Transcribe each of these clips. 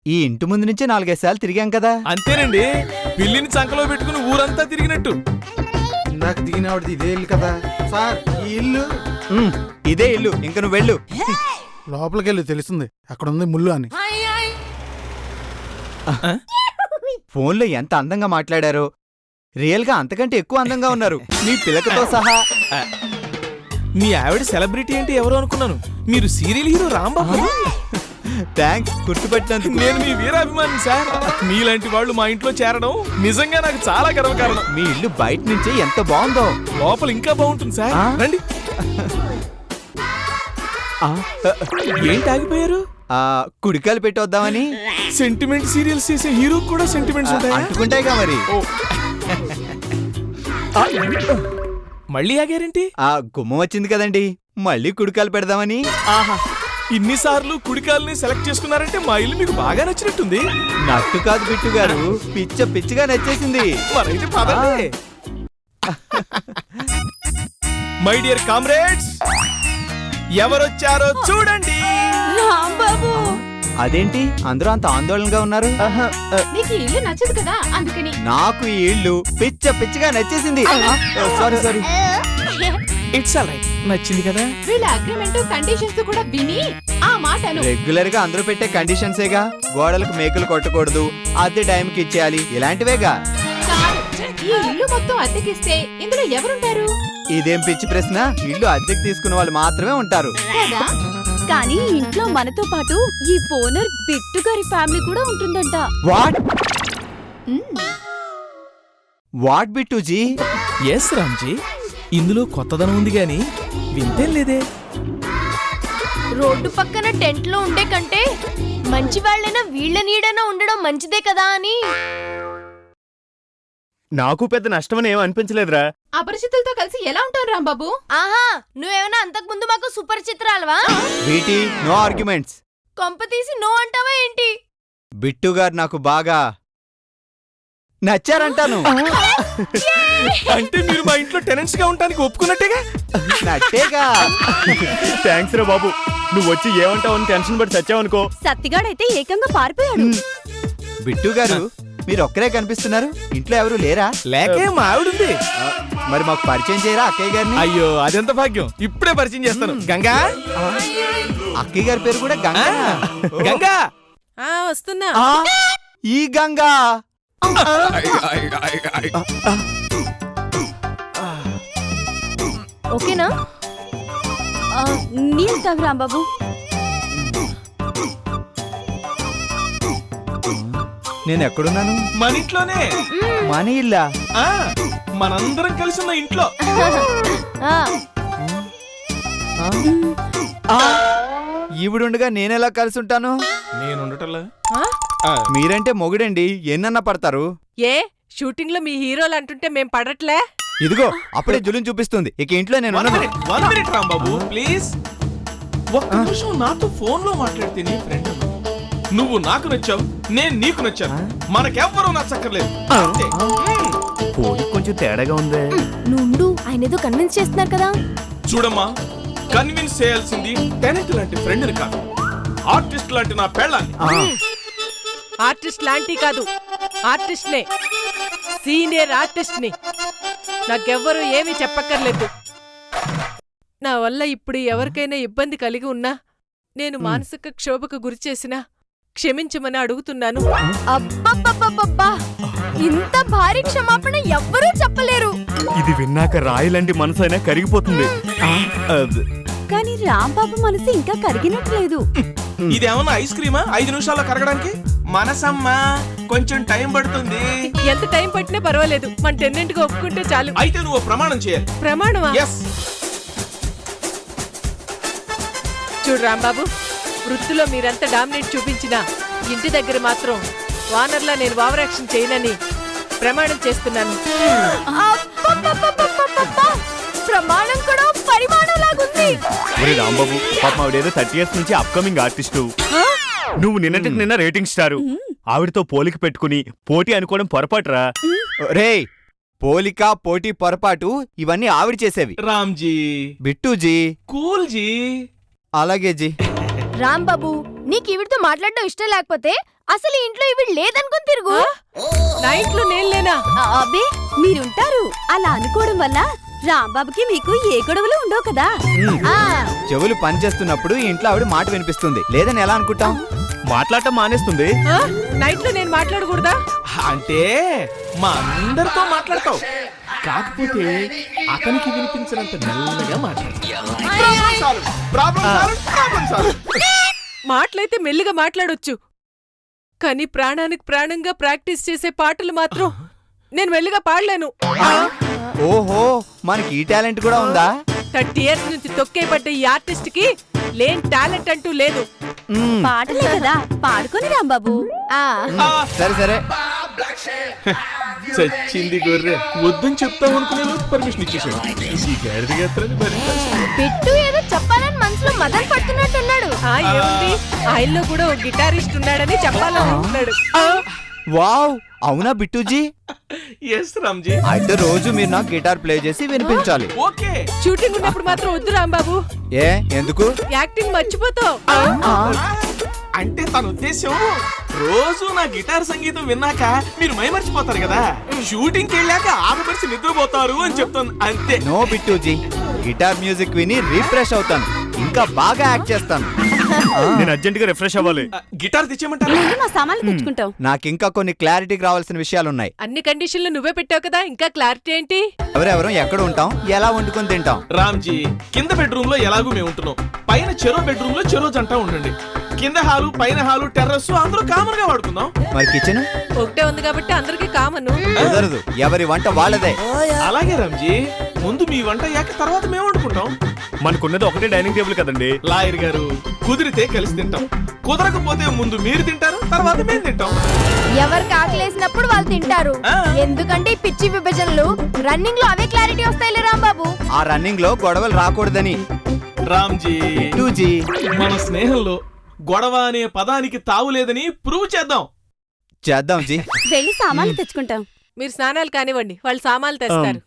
ఈ ఇంటి ముందు నుంచి 4-5 సార్లు తిరిగాం కదా. అంతేనండి, పిల్లిని చంకలో పెట్టుకుని ఊరంతా తిరిగినట్టు. ఇందాక దిగినవాడిది ఇదే ఇల్లు కదా సార్? ఈ ఇల్లు ఇదే ఇల్లు, ఇంక నువ్వు వెళ్ళు. లోపలికి వెళ్ళి తెలుస్తుంది అక్కడ ఉంది ముళ్ళు అని. ఫోన్లో ఎంత అందంగా మాట్లాడారో, రియల్ గా అంతకంటే ఎక్కువ అందంగా ఉన్నారు మీ పిలకతో సహా. మీ ఆవిడ సెలబ్రిటీ అంటే ఎవరు అనుకున్నాను, మీరు సీరియల్ హీరో రాంబాబు. థ్యాంక్స్ గుర్తుపెట్టినందుకు. నేను మీ వీరాభిమాని సార్. మీలాంటి వాళ్ళు మా ఇంట్లో చేరడం నిజంగా నాకు చాలా గర్వకారణం. మీ ఇల్లు బయట నుంచి ఎంత బాగుందో, లోపల ఇంకా బాగుంటుంది సార్. రండి. ఏంటి ఆగిపోయారు? కుడికాయలు పెట్టి వద్దామని. సెంటిమెంట్ సీరియల్స్ చేసే హీరో కూడా సెంటిమెంట్స్ ఉంటాయి. అంటుకుంటాయిగా మరి. మళ్ళీ ఆగారేంటి? గుమ్మం వచ్చింది కదండి, మళ్ళీ కుడికాయలు పెడదామని. ఆహా, ఇన్నిసార్లు కుడికాలని సెలెక్ట్ చేసుకున్నారంటే మా ఇల్లు మీకు బాగా నచ్చినట్టుంది. నట్టు కాదు బిట్టు గారు, పిచ్చిగా నచ్చేసింది. మరైతే పదండి. మై డియర్ కామ్రేడ్స్, ఎవరొచ్చారో చూడండి. అదేంటి అందరూ అంత ఆందోళనగా ఉన్నారు? నీకు ఇల్లు నచ్చదు కదా అందుకని. నాకు ఈ ఇల్లు పిచ్చిగా నచ్చేసింది. సారీ. It's all right. నచ్చింది కదా? వీళ్ళ అగ్రిమెంట్ కండిషన్స్ కూడా విని ఆ మాటలు. రెగ్యులర్ గా అందరూ పెట్టే కండిషన్సేగా. గోడలకు మేకులు కొట్టకూడదు, అద్దె టైంకి ఇచ్చేయాలి, ఇలాంటివేగా. ఈ ఇల్లు మొత్తం అద్దెకిస్తే ఇందులో ఎవరుంటారు? ఇదేం పిచ్చి ప్రశ్న. ఇల్లు అద్దెకి తీసుకున్న వాళ్ళు మాత్రమే ఉంటారు కదా. కానీ ఇంట్లో మనతో పాటు ఈ ఓనర్ బిట్టు గారి ఫ్యామిలీ కూడా ఉంటుందంట. వాట్ బిట్టుజీ? ఎస్ రామ్జీ, ఇందులో కొత్తదనం ఉంది గాని వింతేం లేదే. రోడ్డు పక్కన టెంట్ లో ఉండే కంటే మంచి వాళ్ళైనా వీళ్ళ నీడైనా ఉండడం మంచిదే కదా అని. నాకు పెద్ద నష్టమని ఏం అనిపించలేదురా. అపరిచితులతో కలిసి ఎలా ఉంటాను రాంబాబు? ఆహా, నువ్వేమైనా అంతకు ముందు మాకు సుపరిచిత్రాలవా? వీటి నో ఆర్గ్యుమెంట్స్. కొంప తీసి నో అంటావా ఏంటి? బిట్టు గారు నాకు బాగా నచ్చారంటాను. అంటే మీరు మా ఇంట్లో టెనెంట్స్ గా ఉండడానికి ఒప్పుకున్నట్టేగా? నట్టేగా. థ్యాంక్స్ రా బాబు, నువ్వు వచ్చి ఏమంటావు అని టెన్షన్ పడి చచ్చావనుకో. సత్తిగాడైతే ఏకంగా పారిపోయాడు. బిట్టు గారు మీరు ఒక్కరే కనిపిస్తున్నారు, ఇంట్లో ఎవరు లేరా? లేకే మా ఆవిడుంది. మరి మాకు పరిచయం చేయరా అక్కయ్య గారిని? అయ్యో అదెంత భాగ్యం, ఇప్పుడే పరిచయం చేస్తాను. గంగా. అక్కయ్య గారి పేరు కూడా గంగా. గంగా వస్తున్నా. ఈ గంగా. ఓకేనా? నీళ్ళు తాగు రాంబాబు. నేను ఎక్కడున్నాను? మన ఇంట్లోనే. మన ఇల్లా? మనందరం కలిసి ఉన్న ఇంట్లో. ఈవిడుండగా నేనెలా కలిసి ఉంటాను? నేనుండటంలా. మీరంటే మొగుడండి, ఎన్నన్నా పడతారు. ఏ షూటింగ్ లో మీ హీరోలు అంటుంటే మేం పడట్లే? ఇదిగో అప్పుడే జులుం చూపిస్తుంది. ఇక ఇంట్లో నేను వన్ మినిట్ రాంబాబు ప్లీజ్. ఒక్క నిమిషం నాతో ఫోన్ లో మాట్లాడితే నీ ఫ్రెండ్. నువ్వు నాకు నచ్చావు, నేను నీకు నచ్చాను, మనకెవ్వరూ నచ్చక్కర్లేదు. కొంచెం తేడాగా ఉంది. నుండు ఆయన ఏదో కన్విన్స్ చేస్తున్నారు కదా. చూడమ్మా, కన్విన్స్ చేయాల్సింది టెనెంట్ లాంటి ఫ్రెండ్ని కాదు, ఆర్టిస్ట్ లాంటి నా పెళ్ళాన్ని. ఆర్టిస్ట్ లాంటి కాదు, ఆర్టిస్ట్ నే, సీనియర్ ఆర్టిస్ట్ ని. నాకెవ్వరూ ఏమీ చెప్పక్కర్లేదు. నా వల్ల ఇప్పుడు ఎవరికైనా ఇబ్బంది కలిగి ఉన్నా, నేను మానసిక క్షోభకు గురిచేసినా క్షమించమని అడుగుతున్నాను. అబ్బబ్బబ్బబ్బబ్బా, ఇంత భారీ క్షమాపణ ఎవ్వరూ చెప్పలేరు. ఇది విన్నాక రాయిలాంటి మనసైనా కరిగిపోతుంది. కానీ రాంబాబు మనసు ఇంకా కరిగినట్లేదు. ఇదేమన్నా ఐస్ క్రీమా 5 నిమిషాల్లో కరగడానికి? మనసమ్మా కొంచెం టైం పడుతుంది. ఎంత టైం పట్టినా పర్వాలేదు, మన టెనెంట్ గా ఒప్పుకుంటే చాలు. అయితే నువ్వు ప్రమాణం చేయాలి. ప్రమాణమా? ఎస్. చూడు రాంబాబు, వృత్తిలో మీరంతా డామినేట్ చూపించినా ఇంటి దగ్గర మాత్రం వానర్లా నేను ఓవరాక్షన్ చేయనని ప్రమాణం చేస్తున్నాను. ప్రమాణం కూడా పరిమాణం లాగుంది. రాంబాబు పాప ఆవిడేదో 30 years నుంచి అప్కమింగ్ ఆర్టిస్టు. నువ్వు నిన్నటికి నిన్న రేటింగ్ స్టారు. ఆవిడతో పోలిక పెట్టుకుని పోటీ అనుకోవడం పొరపాటురా. రేయ్, పోలిక పోటీ పొరపాటు ఇవన్నీ ఆవిడ చేసేవి. రామ్జీ, బిట్టుజీ, కూల్ జీ. అలాగే జీ. రాంబాబు నీకు ఈవిడితో మాట్లాడడం ఇష్టం లేకపోతే అసలు ఈ ఇంట్లో ఈవిడ లేదనుకుని తిరుగు. నా ఇంట్లో నేను లేనా? అబ్బే మీరుంటారు. అలా అనుకోవడం వల్ల రాంబాబుకి మీకు ఏ గొడవలు ఉండవు కదా. ఆ, చెవులు పనిచేస్తున్నప్పుడు ఈ ఇంట్లో ఆవిడ మాట వినిపిస్తుంది, లేదని ఎలా అనుకుంటాం? మాట్లాడటం మానేస్తుంది. ఆ? నా ఇంట్లో నేను మాట్లాడకూడదా? అంటే మా అందరితో మాట్లాడతావు, కాకపోతే అతనికి వినిపించినంత మెల్లగా మాట్లాడతావు. మాటలైతే మెల్లిగా మాట్లాడొచ్చు, కానీ ప్రాణానికి ప్రాణంగా ప్రాక్టీస్ చేసే పాటలు మాత్రం నేను మెల్లిగా పాడలేను. ఓహో, మనకి ఈ టాలెంట్ కూడా ఉందా? 30 years నుంచి తొక్కే పడ్డ ఈ ఆర్టిస్ట్ కి లేని టాలెంట్ అంటూ లేదు. పాటలే కదా, పాడుకొని రాంబాబు. ఆ. సరే సరే, చచ్చింది గొర్రె, వద్దని చెప్తాం అనుకునే పర్మిషన్ ఇచ్చేసాడు. ఈ గాడిదగా ఎత్తరని మరి పెట్టు ఏదో చెప్పాలని మనసులో మదన పడుతున్నట్టున్నాడు. ఆ ఏముంది, ఆయనలో కూడా ఓ గిటారిస్ట్ ఉన్నాడని చెప్పాలనుకుంటున్నాడు. వావ్, అవునా బిట్టుజీ? ఎస్ రామ్జీ. అయితే రోజు మీరు నాకు గిటార్ ప్లే చేసి వినిపించాలి. ఓకే. షూటింగ్ ఉన్నప్పుడు మాత్రం వద్దు రాంబాబు, ఏ ఎందుకు? యాక్టింగ్ మర్చిపోతావు. అంటే తన ఉద్దేశం రోజు నా గిటార్ సంగీతం విన్నాక మీరు మైమర్చిపోతారు కదా, షూటింగ్కి వెళ్ళాక ఆమెపరిచి నిద్రపోతారు అని చెప్తాను అంతే. నో బిట్టుజీ, గిటార్ మ్యూజిక్ విని రిఫ్రెష్ అవుతాను, ఇంకా బాగా యాక్ట్ చేస్తాను. నేను అర్జెంట్ గా రిఫ్రెష్ అవ్వాలి. గిటార్ తెచ్చేయమంటారా? ముందు మా సామాన్లు తెచ్చుకుంటాం. నాకింకా కొన్ని క్లారిటీకి రావాల్సిన విషయాలున్నాయి. అన్ని కండిషన్లు నువ్వే పెట్టావు కదా, ఇంకా క్లారిటీ ఏంటి? ఎవరెవరం ఎక్కడ ఉంటాం, ఎలా వండుకొని తింటాం? రామ్జీ, కింద బెడ్రూమ్ లో ఎలాగూ మేము ఉంటున్నాం, పైన చెరో బెడ్రూమ్ లో చెరో జంట ఉండండి. కింద హాలు, పైన హాలు, టెర్రస్ అందరూ కామన్ గా వాడుకుందాం. మరి కిచెన్? ఒకటే ఉంది కాబట్టి అందరికి కామను. కుదరదు, ఎవరి వంట వాళ్ళదే. అలాగే రామ్జీ, ముందు మీ వంట అయ్యాక తర్వాత మేము వండుకుంటాం. మనకున్నది ఒకటే డైనింగ్ టేబుల్ కదండి. లాయర్ గారు, కుదిరితే కలిసి తింటాం, కుదరకపోతే ముందు మీరు తింటారు, తర్వాత మేము తింటాం. ఎవరికి ఆకలేసినప్పుడు వాళ్ళు తింటారు. ఆ. ఎందుకంటే ఈ పిచ్చి విభజనలు రన్నింగ్ లో అవే క్లారిటీ వస్తాయిలే రాంబాబు. ఆ రన్నింగ్ లో గొడవలు రాకూడదని. రామ్జీ, బిట్టుజీ, మన స్నేహంలో గొడవ అనే పదానికి తావులేదని ప్రూవ్ చేద్దాం. చేద్దాం జీ. వెళ్ళి సామాన్లు తెచ్చుకుంటాం. మీరు స్నానాలు కానివ్వండి, వాళ్ళు సామాన్లు తెస్తారు.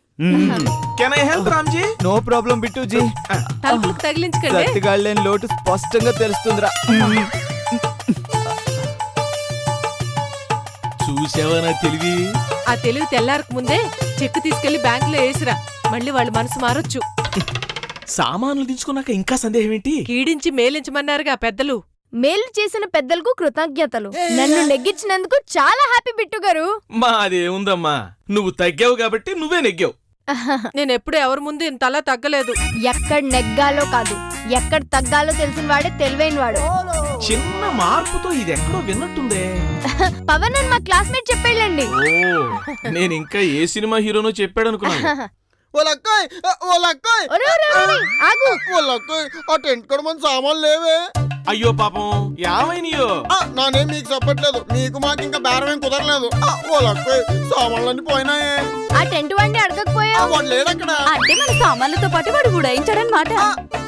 Can I help Ramji? No problem Bittuji. తలుపులకు తగిలించకండి. సత్తిగాళ్ళని లోటు స్పష్టంగా తెలుస్తుందిరా. చూసావా నా తెలివి? ఆ తెలివి తెల్లారకు ముందే చెక్కు తీసుకెళ్లి బ్యాంకులో వేసిరా, మళ్ళీ వాళ్ళు మనసు మారొచ్చు. సామాన్లు దించుకున్నాక ఇంకా సందేహం ఏంటి? కీడించి మేలించమన్నారుగా పెద్దలు. మేలు చేసిన పెద్దలకు కృతజ్ఞతలు. నన్ను నెగ్గించినందుకు చాలా హ్యాపీ బిట్టు గారు. మాదేముందమ్మా, నువ్వు తగ్గావు కాబట్టి నువ్వే నెగ్గావు. నేను ఎప్పుడు ఎవరి ముందు ఇంతలా తగ్గలేదు. ఎక్కడ నెగ్గాలో కాదు, ఎక్కడ తగ్గాలో తెలిసిన వాడే తెలివైన వాడు. చిన్న మార్పుతో ఇది ఎక్కడో విన్నట్టుందే. పవన్ అని మా క్లాస్మేట్ చెప్పేళ్ళండి. ఓ, నేను ఇంకా ఏ సినిమా హీరోనో చెప్పాడు అనుకున్నాను. ఆగు. ఆ టెంట్ కూడా మన సామాన్లు లేవే. అయ్యో పాపం, యావైనయో. నానేం మీకు చెప్పట్లేదు, మీకు మాకు ఇంకా బేరం ఏం కుదరలేదు. సామాన్లన్నీ పోయినాయే. ఆ టెంట్ వాడిని అడగకపోయావు. వాడు లేడక్కడ. అంటే మన సామాన్లతో పాటు వాడు ఉడాయించాడనమాట.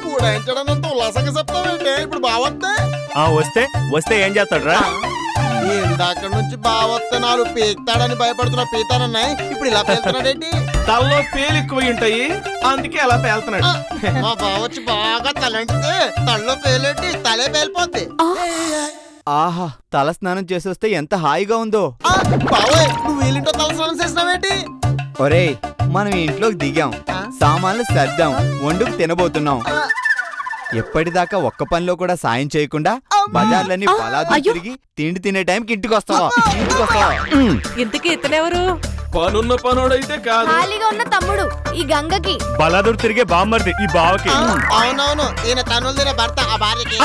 కూడాయించడానికి ఉల్లాసంగా చెప్తావేంటి? ఇప్పుడు బావొస్తే వస్తే ఏం చేస్తాడు రా? ఇందాక నుంచి బావొస్తే నాలుగు పీకుతాడని భయపడుతున్నా పీతానన్నాయి, ఇప్పుడు ఇలా పేలుతున్నాడేంటి? తలలో పేలు ఎక్కువ ఉంటాయి, అందుకే అలా పేలుతున్నాడు. మా బావొచ్చి బాగా తలంటే తలలో పేలేంటి, తలే పేలిపోద్ది. ఆహా, తల స్నానం చేసొస్తే ఎంత హాయిగా ఉందో. బావోయ్, నువ్వు వీళ్ళింటో తల స్నానం చేసినావేంటి? ఒరేయ్, మనం ఇంట్లోకి దిగాం, సామాన్లు సర్దాం, వండుకు తినబోతున్నాం. ఎప్పటిదాకా ఒక్క పనిలో కూడా సాయం చేయకుండా బజార్లన్నీ పలాదు తిరిగి తిండి తినే టైంకి ఇంటికి వస్తావా? ఇంతకీ ఇతనెవరు? పనున్న పనోడైతే కాదు, ఖాళీగా ఉన్న తమ్ముడు ఈ గంగకి. బలాదుడు తిరిగే బామ్మర్ది ఈ బావకి. అవునవును, ఈయన తనులు తినే భర్త ఆ భార్యకి.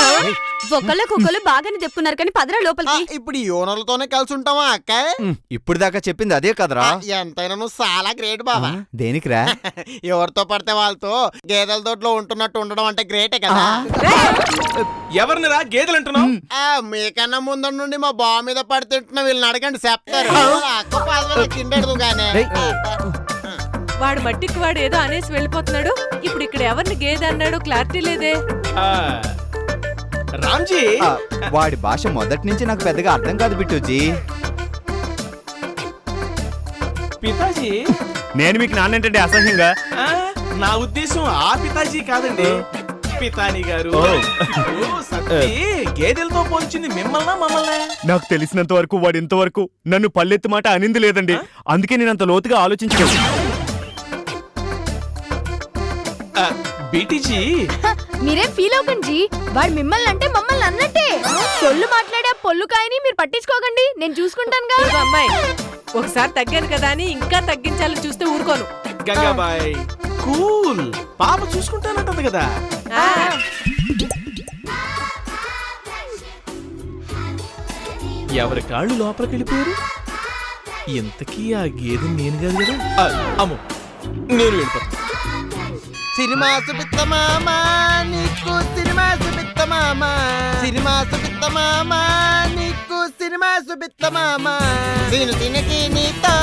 ఒకళ్ళకొకళ్ళు బాగానే చెప్పుకున్నారు కానీ పదరా లోపలికి. ఇప్పుడు ఈ ఓనర్లతోనే కలిసి ఉంటావా అక్కాయ్? ఇప్పుడు దాకా చెప్పింది అదే కదరా. ఎంతైనా నువ్వు చాలా గ్రేట్ బాబా. దేనికిరా? ఎవరితో పడితే వాళ్ళతో గేదెల తోటలో ఉంటున్నట్టు ఉండడం అంటే గ్రేటే కదా. ఎవరిని రా గేదెలు అంటున్నావు? మీకన్నా ముందు నుండి మా బావ మీద పడి తింటున్నా, వీళ్ళని అడగండి చెప్తారు. అక్క పాదం తిండదు గానే. వాడు మట్టికి వాడు ఏదో అనేసి వెళ్ళిపోతున్నాడు. ఇప్పుడు ఇక్కడ ఎవరిని గేదె అన్నాడు క్లారిటీ లేదే. రామ్జీ, వాడి భాష మొదటి నుంచి నాకు పెద్దగా అర్థం కాదు బిట్టుజీ. పితాజీ. నేను మీకు నాన్నేంటంటే అసహ్యంగా? నా ఉద్దేశం ఆ పితాజీ కాదండి, పితాని గారు ఓ. ఇప్పుడు సత్తి గేదెలతో పోల్చింది మిమ్మల్నా మమ్మల్ని? నాకు తెలిసినంత వరకు వాడు ఇంతవరకు నన్ను పల్లెత్తి మాట అనింది లేదండి. అందుకే నేను అంత లోతుగా ఆలోచించలేదు. బీటీజీ మీరేం ఫీల్ అవ్వకండి జీ. వాడు మిమ్మల్ని అంటే మమ్మల్ని అన్నట్టే. పొల్లు మాట్లాడే ఆ పొల్లు కాయని మీరు పట్టించుకోకండి, నేను చూసుకుంటానుగా. ఇదిగో అమ్మాయి, ఒకసారి తగ్గాను కదా అని ఇంకా తగ్గించాలని చూస్తే ఊరుకోను. గంగాబాయ్ కూల్, పాప చూసుకుంటానంటది కదా. ఆ, ఎవరి కాళ్ళు లోపలికి వెళ్ళిపోయారు? ఇంతకీ ఆ గేదె నేను కాదు కదా. అమ్మో, నేను వెళ్ళిపోతాను. సినిమా సుబిత్త మామ నీకు సినిమా సుబిత్త మామ, సినిమా సుబిత్త మామ నీకు సినిమా సుబిత్త మామ, తిను తినకి నీతో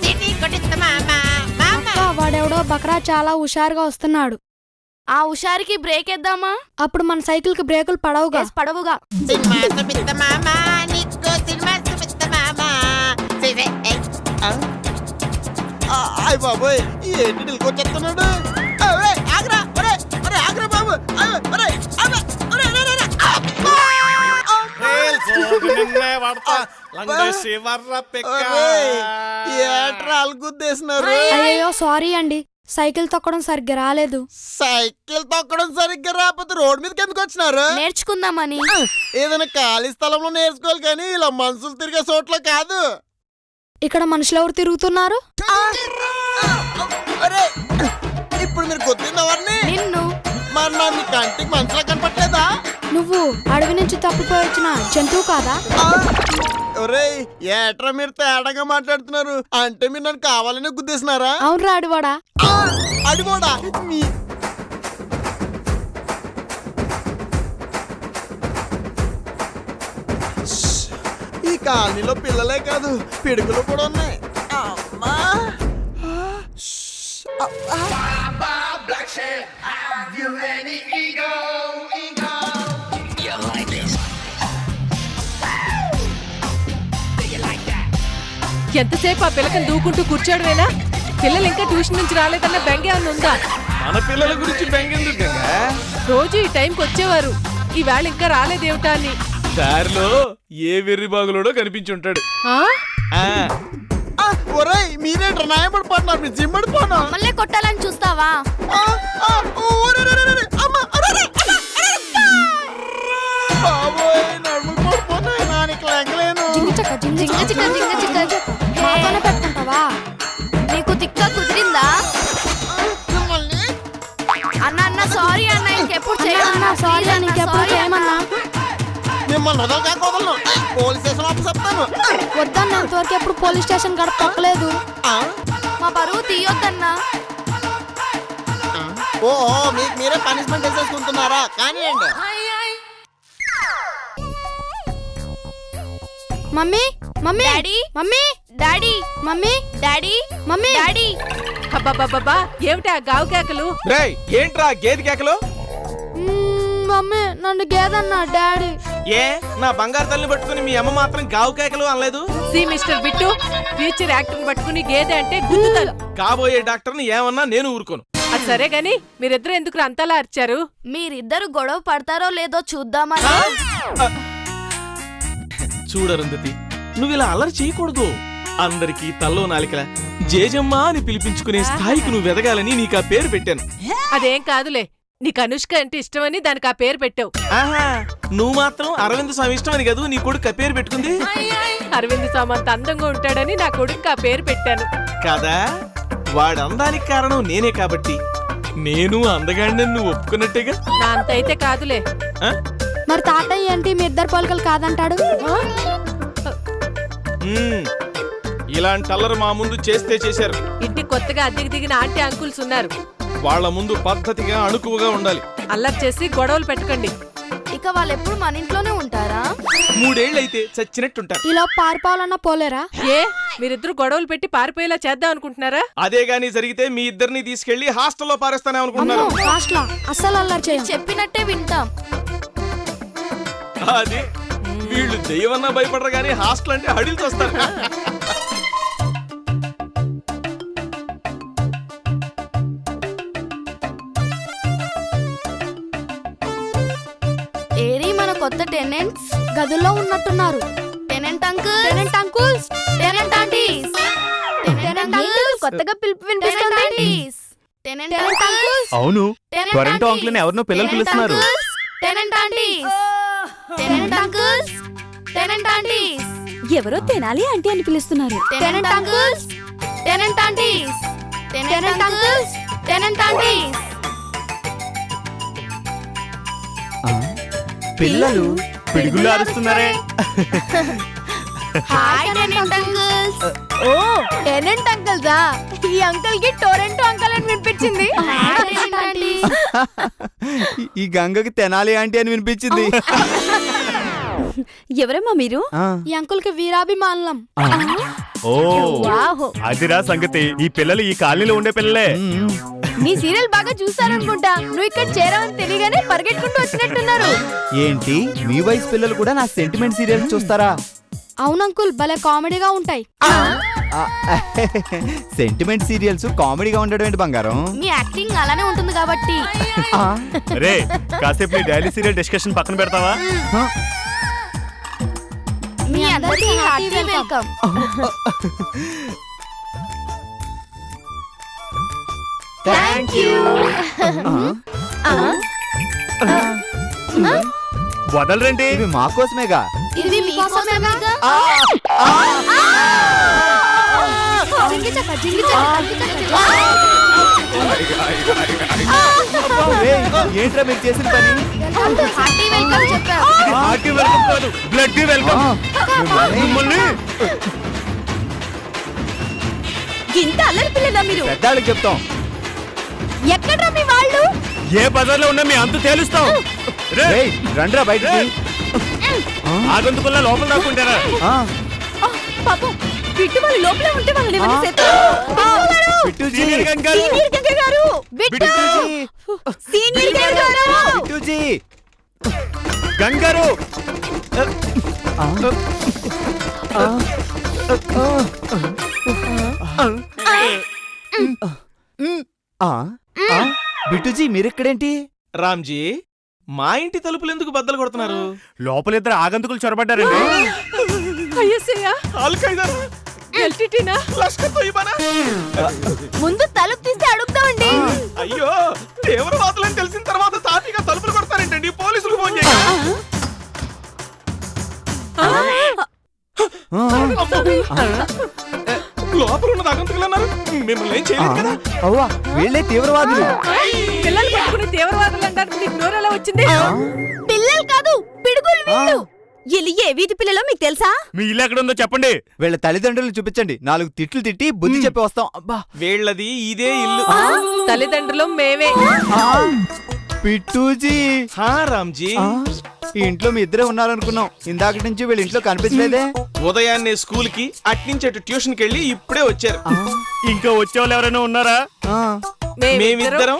సిటీ కొట్టిత్త మామ. వాడెవడో బకరా చాలా హుషారుగా వస్తున్నాడు. ఆ హుషారికి బ్రేక్ వేద్దామా? అప్పుడు మన సైకిల్ కి బ్రేకులు పడవుగా. పడవుగా. సినిమా సుబిత్త మామ నీకు సినిమా సుబిత్త మామ. అయ్య బాబోయ్, ఏంటి నిలుకొచ్చేస్తున్నాడు? ఆగ్రా, ఆగ్రా బాబు. ఏట్రా గుద్దేసినారు? అయ్యో సారీ అండి, సైకిల్ తొక్కడం సరిగ్గా రాలేదు. సైకిల్ తొక్కడం సరిగ్గా రాకపోతే రోడ్ మీదకి ఎందుకు వచ్చినారు? నేర్చుకుందామని. ఏదైనా ఖాళీ స్థలంలో నేర్చుకోవాలి కానీ ఇలా మనుషులు తిరిగే చోట్ల కాదు. ఇక్కడ మనుషులు ఎవరు తిరుగుతున్నారు? అరే, ఇప్పుడు మీరు గుద్దిందెవరిని? నిన్ను. మరి నా మీ కంటికి మనుషులా కనపట్లేదా? నువ్వు అడవి నుంచి తప్పిపోయి వచ్చిన జంతువు కాదా? ఒరేయ్, ఏట్రా మీరు తేడాగా మాట్లాడుతున్నారు? అంటే మీరు నన్ను కావాలని గుద్దేసినారా? అవునరా అడివాడా. అడిగోడా మీ ఈ కాలనీలో పిల్లలే కాదు పిడుగులు కూడా ఉన్నాయి. అమ్మా. ఎంతసేపు ఆ పిల్లకని దూకుంటూ కూర్చోడమేనా? పిల్లలు ఇంకా ట్యూషన్ నుంచి రాలేదన్న బెంగ ఏమన్నా ఉందా? మన పిల్లల గురించి బెంగెందుకు గంగా? రోజు ఈ టైంకి వచ్చేవారు, ఈవేళ ఇంకా రాలేదేమిటా అని. దారిలో ఏ వెర్రి బాగులోడో కనిపించుంటాడు. ఆ? ఒరేయ్, మీరేంట్రా నాయపడిపోతున్నారు? మీరు జిమ్మడిపోనా? మళ్ళీ కొట్టాలని చూస్తావా? బాబోయ్, నడుములు పడిపోతాయి, నానికి లెంగలేను. జింగిచక్క జింగిచక్క మాతోనే పెట్టుకుంటావా? నీకు తిక్క కుదిరిందా? అన్న సారీ అన్న, ఇంకెప్పుడు అన్నా, సారీ అన్న, ఇంకెప్పుడు చేయమన్నా. మిమ్మల్ని వదలగా వదలను. పోలీస్ స్టేషన్ ఆఫీస్ చెప్తాను. వద్దన్న, ఇంతవరకు ఎప్పుడు పోలీస్ స్టేషన్ గడప తొక్కలేదు. మా పరువు తీయొద్దన్నా. ఓహో, మీకు మీరే పనిష్మెంట్ వేసేసుకుంటున్నారా? కానివ్వండి. Mummy mummy daddy, mummy daddy, mummy daddy, mummy daddy. అబ్బబ్బబ్బబ్బా, ఏమిటి ఆ గావు కేకలు? రేయ్, ఏంట్రా గేదె కేకలు? మమ్మీ నన్ను గేదన్నా డాడీ. ఏ నా బంగారు తల్లిని పట్టుకుని మీ అమ్మ మాత్రం గావు కేకలు అనలేదు? See mister Bittu, future actor పట్టుకుని గేదె అంటే గుద్దుతాను. కాబోయే డాక్టర్ని ఏమన్నా నేను ఊరుకోను. అది సరే గాని మీరిద్దరు ఎందుకు అంతలా అరిచారు? మీరిద్దరు గొడవ పడతారో లేదో చూద్దామని. చూడరుంధతి, నువ్వు ఇలా అల్లరి చేయకూడదు. అందరికీ తల్లో నాలికలా జేజమ్మ అని పిలిపించుకునే స్థాయికి నువ్వు ఎదగాలని నీకు ఆ పేరు పెట్టాను. అదేం కాదులే, నీకు అనుష్క అంటే ఇష్టమని దానికి ఆ పేరు పెట్టావు. ఆహా, నువ్వు మాత్రం అరవింద్ స్వామి ఇష్టం అని కదా నీ కొడుకు ఆ పేరు పెట్టుకుంది. అరవింద్ సామంత అందంగా ఉంటాడని నా కొడుకు ఆ పేరు పెట్టాను కదా. వాడి అందానికి కారణం నేనే కాబట్టి నేను అందగాడిని నువ్వు ఒప్పుకున్నట్టేగా. నా అంత అయితే కాదులే. ఆ? మరి తాతయ్య ఏంటి మీ ఇద్దరు పోలికలు కాదంటాడు? ఇలాంటి అల్లరి మా ముందు చేస్తే చేశారు. ఇంటికి కొత్తగా అద్దెకి దిగిన ఆంటీ అంకుల్స్ ఉన్నారు, వాళ్ళ ముందు పద్ధతిగా అణుకువగా ఉండాలి. అల్లరి చేసి గొడవలు పెట్టకండి. ఇక వాళ్ళు ఎప్పుడు మన ఇంట్లోనే ఉంటారా? 3 ఏళ్ళైతే చచ్చినట్టుంటారు. ఇలా పారిపోవాలన్నా పోలేరా? ఏ మీరిద్దరు గొడవలు పెట్టి పారిపోయేలా చేద్దాం అనుకుంటున్నారా? అదే గాని జరిగితే మీ ఇద్దరిని తీసుకెళ్లి హాస్టల్లో పారేస్తానే అనుకుంటున్నారు. హాస్టల్ అస్సలు అల్లరి చేయం. చెప్పినట్టే వింటాం. అది వీళ్ళు దెయ్యమన్నా భయపడరు గానీ హాస్టల్ అంటే హడిల్స్ వస్తారు. కొత్త టెనెంట్స్ గదుల్లో ఉన్నట్టున్నారు. Tenant uncles, tenant aunties, tenant uncles కొత్తగా పిలుపు వినిపిస్తుంది. టెనెంట్ అంకుల్స్, అవును టొరంటో అంకుల్ ఎవరినో పిల్లలు పిలుస్తున్నారు. Tenant aunties, tenant uncles, tenant aunties, ఎవరో తెనాలి ఆంటీ అని పిలుస్తున్నారు. Tenant uncles, tenant aunties, tenant uncles, tenant aunties. పిల్లలు పిడుగులు అరుస్తున్నారే. Hi tenant uncles. ఓ టెనెంట్ అంకుల్సా? ఈ అంకుల్ కి టొరంటో అంకుల్ అని వినిపించింది. Tenant aunties. ఈ గంగకి తెనాలి ఆంటీ అని వినిపించింది. ఎవరమ్మా మీరు? ఈ అంకుల్ కి వీరాభిమానం. ఓ అదిరా సంగతి. ఈ పిల్లలు ఈ కాలనీలో ఉండే పిల్లలే. నీ సీరియల్ బాగా చూస్తారనుకుంటా. నువ్వు ఇక్కడ చేరావని తెలియగానే పరిగెట్టుకుంటూ వచ్చినట్టున్నారు. ఏంటి మీ వయసు పిల్లలు కూడా నా సెంటిమెంట్ సీరియల్స్ చూస్తారా? అవును అంకుల్, భలే కామెడీగా ఉంటాయి. సెంటిమెంట్ సీరియల్స్ కామెడీగా ఉండడం ఏంటి బంగారం? మీ యాక్టింగ్ అలానే ఉంటుంది కాబట్టి. రే కాసేపు నీ డైలీ సీరియల్ డిస్కషన్ పక్కన పెడతావా? మీ అందరికీ హార్టీ వెల్కమ్. Thank you. వదలరండి. ఇవి మా కోసమేగా. ఇది మీకోసమేగా. ఏంట్రా మీరు చేసిన పని? హార్టీ వెల్కమ్ చెప్పారు. ఇది హార్టీ వెల్కమ్ కాదు, బ్లడ్ వెల్కమ్. మిమ్మల్ని ఇంత అల్లరి పిల్లలా మీరు? పెద్దాళ్ళకి చెప్తాం. ఎక్కడ్రా మీ వాళ్ళు? ఏ బజార్లో ఉన్నా మీ అంతు తేలుస్తాం. రేయ్, రండ్రా బయటికి. ఆగంతుకుల్లా లోపల దాక్కుంటారా? పాపం బిట్టు వాళ్ళు లోపలే ఉంటే వాళ్ళని ఏమైనా బిట్టుజీ, సీనియర్ గంగలు. సీనియర్ గంగ గారు, బిట్టుజీ, సీనియర్ గంగ గారు. బిట్టుజీ. గంగారు బిట్టుజీ మీరెక్కడేంటి? రామ్జీ, మా ఇంటి తలుపులు ఎందుకు బద్దలు కొడుతున్నారు? లోపల ఇద్దరు ఆగంతుకులు చొరబడ్డారండి. అయ్యసయ్యా, ఆల్ఖైదా, ఎల్టీటీనా? లష్కర్ తోయిబానా? ముందు తలుపు తీస్తే అడుగుతామండి. అయ్యో, తీవ్రవాదులని తెలిసిన తర్వాత తాపీగా తలుపులు కొడతారేంటండి? పోలీసులకు ఫోన్ చేయండి. లోపల ఉన్న అగంతుకులు అన్నారు. మిమ్మల్ని ఏం చేయలేదు కదా? అవ్వా, వీళ్ళే తీవ్రవాదులు. పిల్లలు పట్టుకుని తీవ్రవాదులు అంటారు. నీకు నోరెలా వచ్చింది? పిల్లలు కాదు, పిడుగులు వీళ్ళు. వీళ్ళు ఏ వీధి పిల్లలో మీకు తెలుసా? మీ ఇల్లు ఎక్కడ ఉందో చెప్పండి. వీళ్ళ తల్లిదండ్రులు చూపించండి. 4 తిట్లు తిట్టి బుద్ధి చెప్పి వస్తాం. అబ్బా, వీళ్ళది ఇదే ఇల్లు. తల్లిదండ్రులు మేమే. పిట్టూజీ. హా రామ్జీ, ఈ ఇంట్లో మీ ఇద్దరే ఉన్నారనుకున్నాం. ఇందాక నుంచి వీళ్ళ ఇంట్లో కనిపించలేదే. ఉదయాన్నే స్కూల్ కి అట్నుంచి అటు ట్యూషన్ కి వెళ్ళి ఇప్పుడే వచ్చారు. ఇంకా వచ్చేవాళ్ళు ఎవరైనా ఉన్నారా? మేమిద్దరం,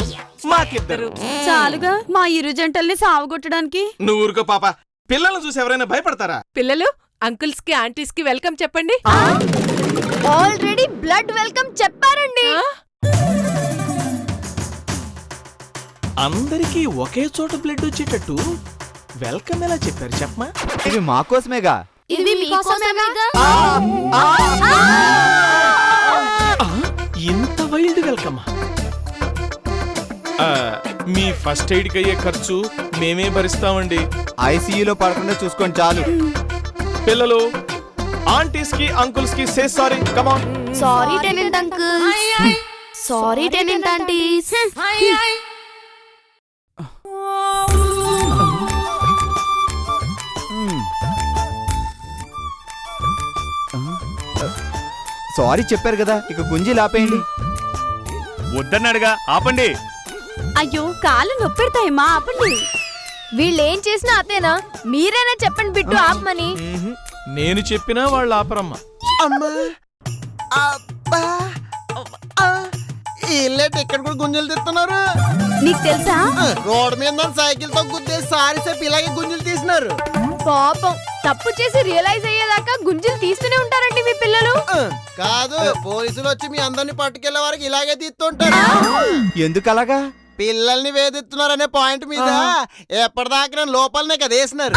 మాకిద్దరు. చాలుగా మా ఇరు జంటల్ని సావగొట్టడానికి. నువ్వు ఊరుకో పాప. పిల్లల్ని చూసి ఎవరైనా భయపడతారా? పిల్లలు అంకుల్స్ కి ఆంటీస్ కి వెల్కమ్ చెప్పండి. ఆల్రెడీ బ్లడ్ వెల్కమ్ చెప్పారండి. అందరికీ ఒకే చోట బ్లడ్ వచ్చేటట్టు వెల్కమ్ ఎలా చెప్పారు చెప్పమా? ఇవి మా కోసమేగా. ఇది మీకోసమేగా. ఇంత వైల్డ్ వెల్కమ్. మీ ఫస్ట్ ఎయిడ్ కి అయ్యే ఖర్చు మేమే భరిస్తామండి. ఐసీయూలో పడకుండా చూసుకోండి చాలు. పిల్లలు, ఆంటీస్ కి అంకుల్స్ కి say sorry. Come on. Sorry tenant uncles, sorry tenant aunties. Sorry చెప్పారు కదా, ఇక గుంజి లాపేయండి. వద్దన్నాడుగా, ఆపండి. అయ్యో కాళ్ళు నొప్పెడతాయమ్మా, ఆపండి. వీళ్ళేం చేసినా అతేనా? మీరైనా చెప్పండి బిట్టు ఆపమని. నేను చెప్పినా వాళ్ళు ఆపరమ్మా. అమ్మా, అబ్బా, ఇల్లేటి ఇక్కడ కూడా గుంజలు తీస్తున్నారు. నీకు తెలుసా? రోడ్ మీద సైకిల్ తో గుద్దేసి సారీ చెప్పి ఇలాగే గుంజలు తీసినారు. పాపం, తప్పు చేసి రియలైజ్ అయ్యేదాకా గుంజలు తీస్తూనే ఉంటారండి మీ పిల్లలు. కాదు, పోలీసులు వచ్చి మీ అందరిని పట్టుకెళ్లే వరకు ఇలాగే తీస్తుంటారు. ఎందుకు అలాగా? పిల్లల్ని వేధిస్తున్నారనే పాయింట్ మీద ఎప్పటిదాకా నేను లోపలనే కదా వేసినారు